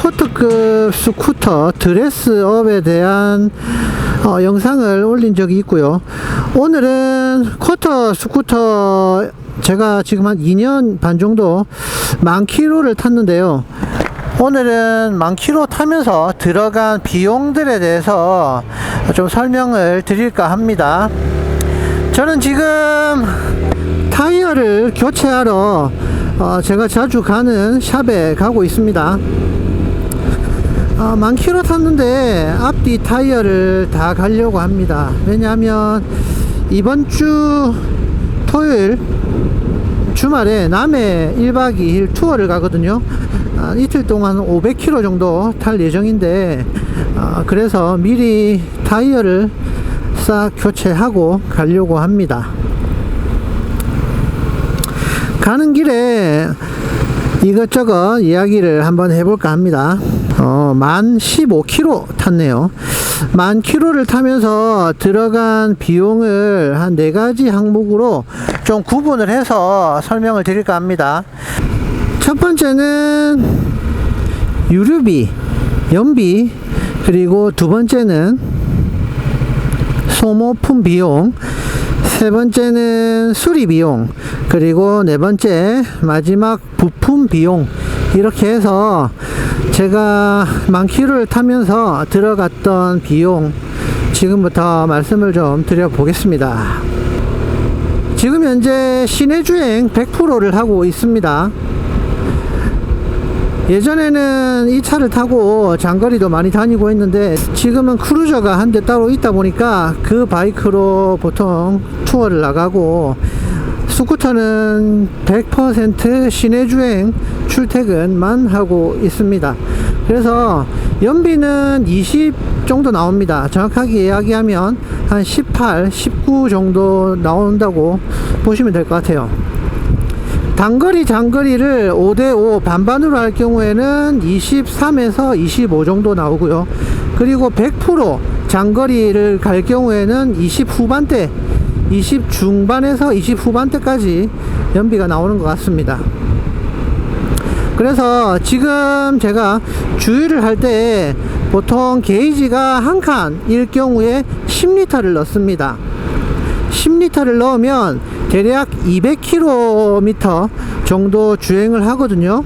스포트급 스쿠터 드레스업에 대한 영상을 올린 적이 있고요. 오늘은 쿼터 스쿠터 제가 지금 한 2년 반 정도 10,000km를 탔는데요. 오늘은 10,000km 타면서 들어간 비용들에 대해서 좀 설명을 드릴까 합니다. 저는 지금 타이어를 교체하러 제가 자주 가는 샵에 가고 있습니다. 10,000km 탔는데 앞뒤 타이어를 다 가려고 합니다. 왜냐하면 이번 주 토요일 주말에 남해 1박 2일 투어를 가거든요. 이틀 동안 500km 정도 탈 예정인데 그래서 미리 타이어를 싹 교체하고 가려고 합니다. 가는 길에 이것저것 이야기를 한번 해볼까 합니다. 15km 탔네요. 10,000km를 타면서 들어간 비용을 한 4가지 항목으로 좀 구분을 해서 설명을 드릴까 합니다. 첫 번째는 유류비, 연비, 그리고 두 번째는 소모품 비용, 세 번째는 수리 비용, 그리고 네 번째 마지막 부품 비용, 이렇게 해서 제가 10,000km를 타면서 들어갔던 비용 지금부터 말씀을 좀 드려보겠습니다. 지금 현재 시내주행 100%를 하고 있습니다. 예전에는 이 차를 타고 장거리도 많이 다니고 했는데 지금은 크루저가 한 대 따로 있다 보니까 그 바이크로 보통 투어를 나가고 스쿠터는 100% 시내주행 출퇴근만 하고 있습니다. 그래서 연비는 20 정도 나옵니다. 정확하게 이야기하면 한 18, 19 정도 나온다고 보시면 될 것 같아요. 단거리 장거리를 5대5 반반으로 할 경우에는 23에서 25 정도 나오고요. 그리고 100% 장거리를 갈 경우에는 20 후반대, 20 중반에서 20 후반대까지 연비가 나오는 것 같습니다. 그래서 지금 제가 주유를 할 때 보통 게이지가 한 칸일 경우에 10리터를 넣습니다. 10리터를 넣으면 대략 200km 정도 주행을 하거든요.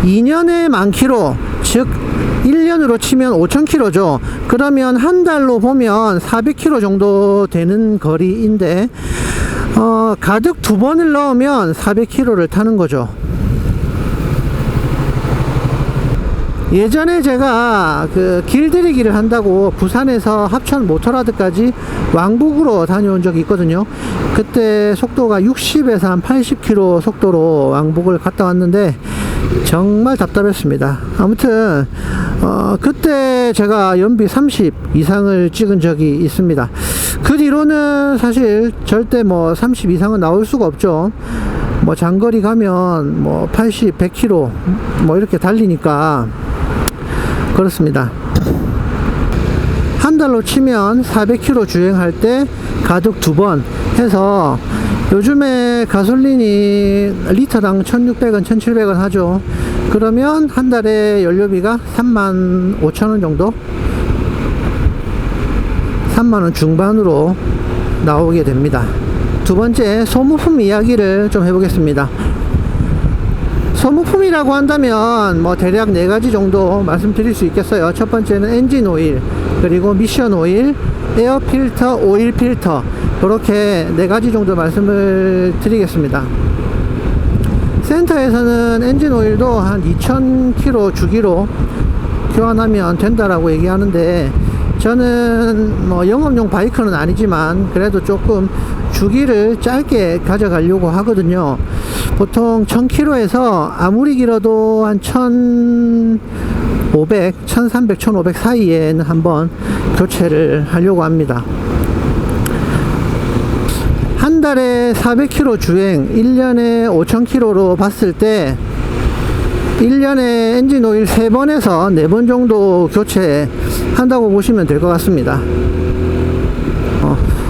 (2년에 10,000km) 즉 1년으로 치면 5,000km죠. 그러면 한 달로 보면 400km 정도 되는 거리인데 가득 2번을 넣으면 400km를 타는 거죠. 예전에 제가 그 길들이기를 한다고 부산에서 합천 모터라드까지 왕복으로 다녀온 적이 있거든요. 그때 속도가 60에서 한 80km 속도로 왕복을 갔다 왔는데 정말 답답했습니다. 아무튼 그때 제가 연비 30 이상을 찍은 적이 있습니다. 그 뒤로는 사실 절대 30 이상은 나올 수가 없죠. 장거리 가면 80, 100km 이렇게 달리니까 그렇습니다. 한 달로 치면 400km 주행할 때 가득 2번 해서 요즘에 가솔린이 리터당 1,600원, 1,700원 하죠. 그러면 한 달에 연료비가 35,000원 정도? 3만원 중반으로 나오게 됩니다. 두 번째, 소모품 이야기를 좀 해보겠습니다. 소모품이라고 한다면 대략 4가지 정도 말씀드릴 수 있겠어요. 첫 번째는 엔진 오일, 그리고 미션 오일, 에어 필터, 오일 필터, 그렇게 4가지 정도 말씀을 드리겠습니다. 센터에서는 엔진 오일도 한 2,000km 주기로 교환하면 된다라고 얘기하는데 저는 영업용 바이크는 아니지만 그래도 조금 주기를 짧게 가져가려고 하거든요. 보통 1,000km에서 아무리 길어도 한 1,500, 1,300, 1,500 사이에는 한번 교체를 하려고 합니다. 한 달에 400km 주행, 1년에 5,000km로 봤을 때 1년에 엔진 오일 3번에서 4번 정도 교체한다고 보시면 될 것 같습니다.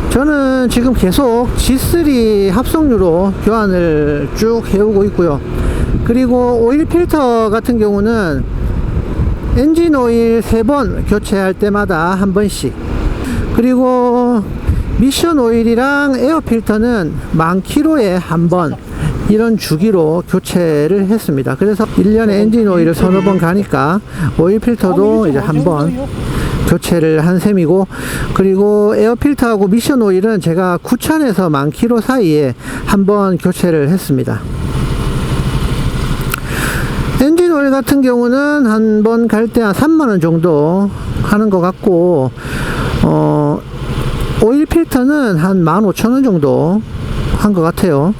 저는 저는 지금 계속 G3 합성유로 교환을 쭉 해오고 있고요. 그리고 오일 필터 같은 경우는 엔진 오일 3번 교체할 때마다 한 번씩, 그리고 미션 오일이랑 에어 필터는 10,000km에 한 번, 이런 주기로 교체를 했습니다. 그래서 1년에 엔진 오일을 서너 번 가니까 오일 필터도 이제 한 번 교체를 한 셈이고, 그리고 에어 필터하고 미션 오일은 제가 9,000에서 10,000km 사이에 한 번 교체를 했습니다. 엔진 오일 같은 경우는 한 번 갈 때 한 30,000원 정도 하는 것 같고, 오일 필터는 한 15,000원 정도 한 것 같아요.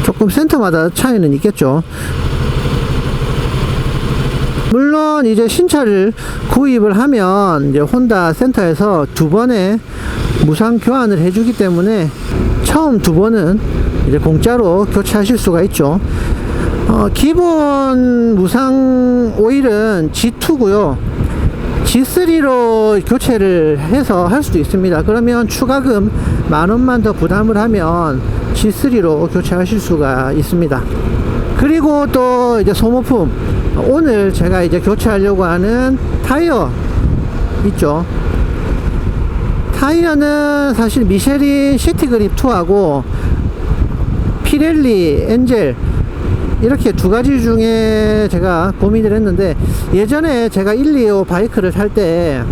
조금 센터마다 차이는 있겠죠. 물론 이제 신차를 구입을 하면 이제 혼다 센터에서 2번에 무상 교환을 해주기 때문에 처음 2번은 이제 공짜로 교체하실 수가 있죠. 기본 무상 오일은 G2고요. G3로 교체를 해서 할 수도 있습니다. 그러면 추가금 10,000원만 더 부담을 하면 G3로 교체하실 수가 있습니다. 그리고 또 이제 소모품, 오늘 제가 이제 교체하려고 하는 타이어 있죠. 타이어는 사실 미쉐린 시티그립 2하고 피렐리 엔젤, 이렇게 두 가지 중에 제가 고민을 했는데, 예전에 제가 125 바이크를 탈 때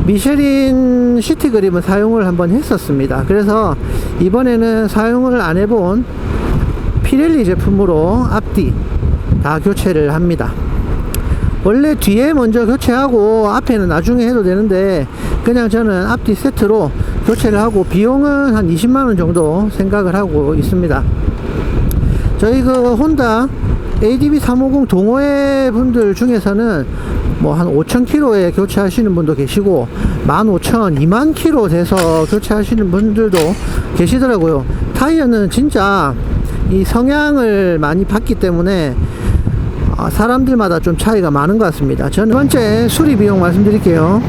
미쉐린 시티 그립은 사용을 한번 했었습니다. 그래서 이번에는 사용을 안 해본 피렐리 제품으로 앞뒤 다 교체를 합니다. 원래 뒤에 먼저 교체하고 앞에는 나중에 해도 되는데, 그냥 저는 앞뒤 세트로 교체를 하고 비용은 한 200,000원 정도 생각을 하고 있습니다. 저희 그 혼다 ADB 350 동호회 분들 중에서는 뭐 한 5,000km에 교체하시는 분도 계시고 15,000, 20,000km 돼서 교체하시는 분들도 계시더라고요. 타이어는 진짜 이 성향을 많이 봤기 때문에 사람들마다 좀 차이가 많은 것 같습니다. 저는 두 번째 수리 비용 말씀드릴게요.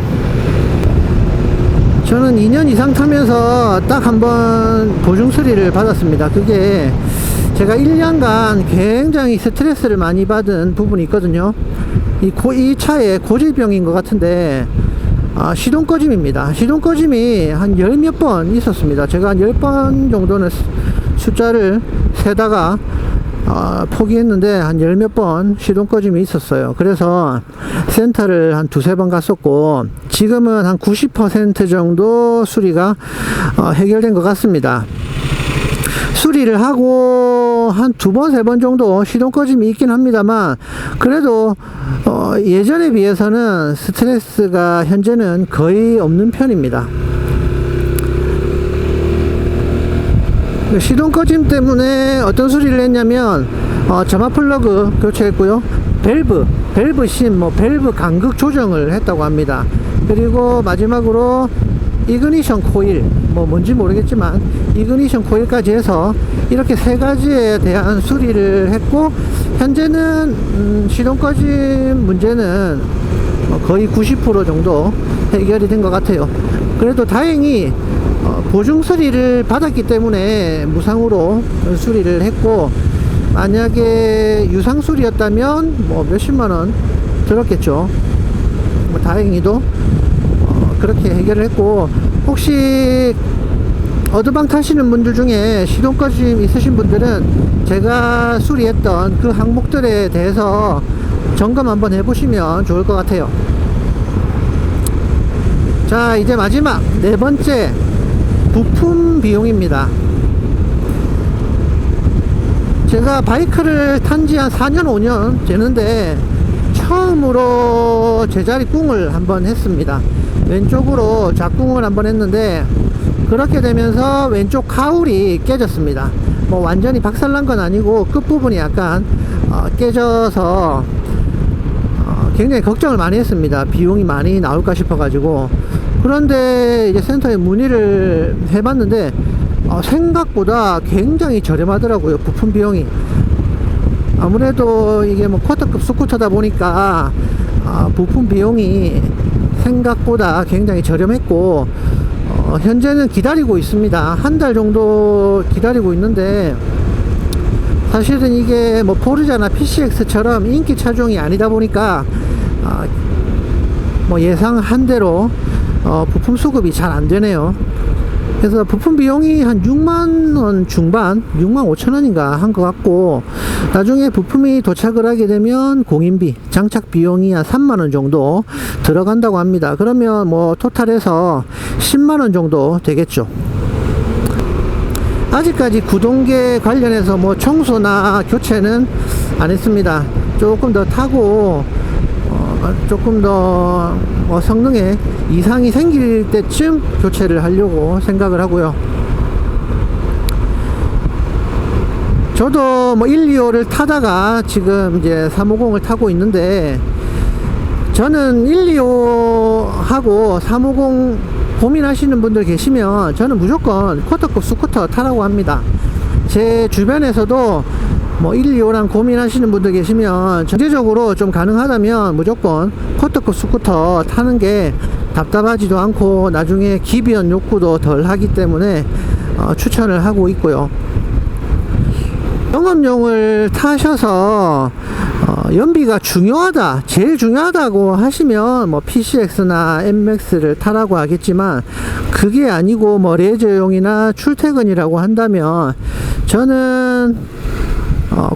저는 2년 이상 타면서 딱 한 번 보증 수리를 받았습니다. 그게 제가 1년간 굉장히 스트레스를 많이 받은 부분이 있거든요. 이 차의 고질병인 것 같은데, 시동 꺼짐입니다. 시동 꺼짐이 한 10몇 번 있었습니다. 제가 한 10번 정도는 숫자를 세다가 포기했는데 한 10몇 번 시동 꺼짐이 있었어요. 그래서 센터를 한 2-3번 갔었고, 지금은 한 90% 정도 수리가 해결된 것 같습니다. 수리를 하고 한 2번, 3번 정도 시동 꺼짐이 있긴 합니다만, 그래도 예전에 비해서는 스트레스가 현재는 거의 없는 편입니다. 시동 꺼짐 때문에 어떤 수리를 했냐면, 점화 플러그 교체했고요. 밸브 심, 밸브 간극 조정을 했다고 합니다. 그리고 마지막으로 이그니션 코일, 뭔지 모르겠지만 이그니션 코일까지 해서 이렇게 3가지에 대한 수리를 했고, 현재는 시동 꺼짐 문제는 거의 90% 정도 해결이 된 것 같아요. 그래도 다행히 보증 수리를 받았기 때문에 무상으로 수리를 했고, 만약에 유상 수리였다면 몇십만원 들었겠죠. 다행히도 그렇게 해결을 했고, 혹시 어드방 타시는 분들 중에 시동 꺼짐 있으신 분들은 제가 수리했던 그 항목들에 대해서 점검 한번 해보시면 좋을 것 같아요. 자, 이제 마지막 4번째 부품 비용입니다. 제가 바이크를 탄지 한 4년 5년 되는데 처음으로 제자리 꿍을 한번 했습니다. 왼쪽으로 작꿍을 한번 했는데, 그렇게 되면서 왼쪽 가울이 깨졌습니다. 완전히 박살난 건 아니고 끝부분이 약간 깨져서 굉장히 걱정을 많이 했습니다. 비용이 많이 나올까 싶어가지고. 그런데 이제 센터에 문의를 해봤는데 생각보다 굉장히 저렴하더라고요, 부품 비용이. 아무래도 이게 쿼터급 스쿠터다 보니까 부품 비용이 생각보다 굉장히 저렴했고, 현재는 기다리고 있습니다. 한 달 정도 기다리고 있는데, 사실은 이게 뭐 포르자나 PCX처럼 인기 차종이 아니다 보니까 뭐 예상한 대로 부품 수급이 잘 안 되네요. 그래서 부품 비용이 한 6만원 중반, 6만 5천원인가 한 것 같고, 나중에 부품이 도착을 하게 되면 공인비, 장착 비용이 한 3만원 정도 들어간다고 합니다. 그러면 뭐 토탈해서 10만원 정도 되겠죠. 아직까지 구동계 관련해서 뭐 청소나 교체는 안 했습니다. 조금 더 타고 조금 더 성능에 이상이 생길 때쯤 교체를 하려고 생각을 하고요. 저도 뭐 125를 타다가 지금 이제 350을 타고 있는데, 저는 125하고 350 고민하시는 분들 계시면 저는 무조건 쿼터급 스쿠터 타라고 합니다. 제 주변에서도 뭐 125랑 고민하시는 분들 계시면 전체적으로 좀 가능하다면 무조건 쿼터급 스쿠터 타는 게 답답하지도 않고 나중에 기비원 욕구도 덜 하기 때문에 추천을 하고 있고요. 영업용을 타셔서 연비가 중요하다, 제일 중요하다고 하시면 뭐 PCX나 NMAX를 타라고 하겠지만, 그게 아니고 뭐 레저용이나 출퇴근이라고 한다면 저는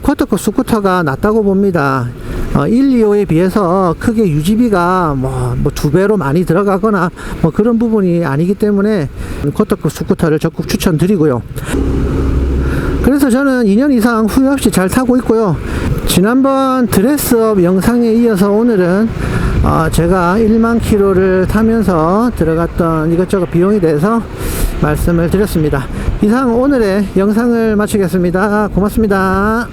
쿼터급 스쿠터가 낫다고 봅니다. 125에 비해서 크게 유지비가 뭐 2배로 많이 들어가거나 뭐 그런 부분이 아니기 때문에 쿼터급 스쿠터를 적극 추천드리고요. 그래서 저는 2년 이상 후회 없이 잘 타고 있고요. 지난번 드레스업 영상에 이어서 오늘은 제가 1만 킬로를 타면서 들어갔던 이것저것 비용에 대해서 말씀을 드렸습니다. 이상 오늘의 영상을 마치겠습니다. 고맙습니다.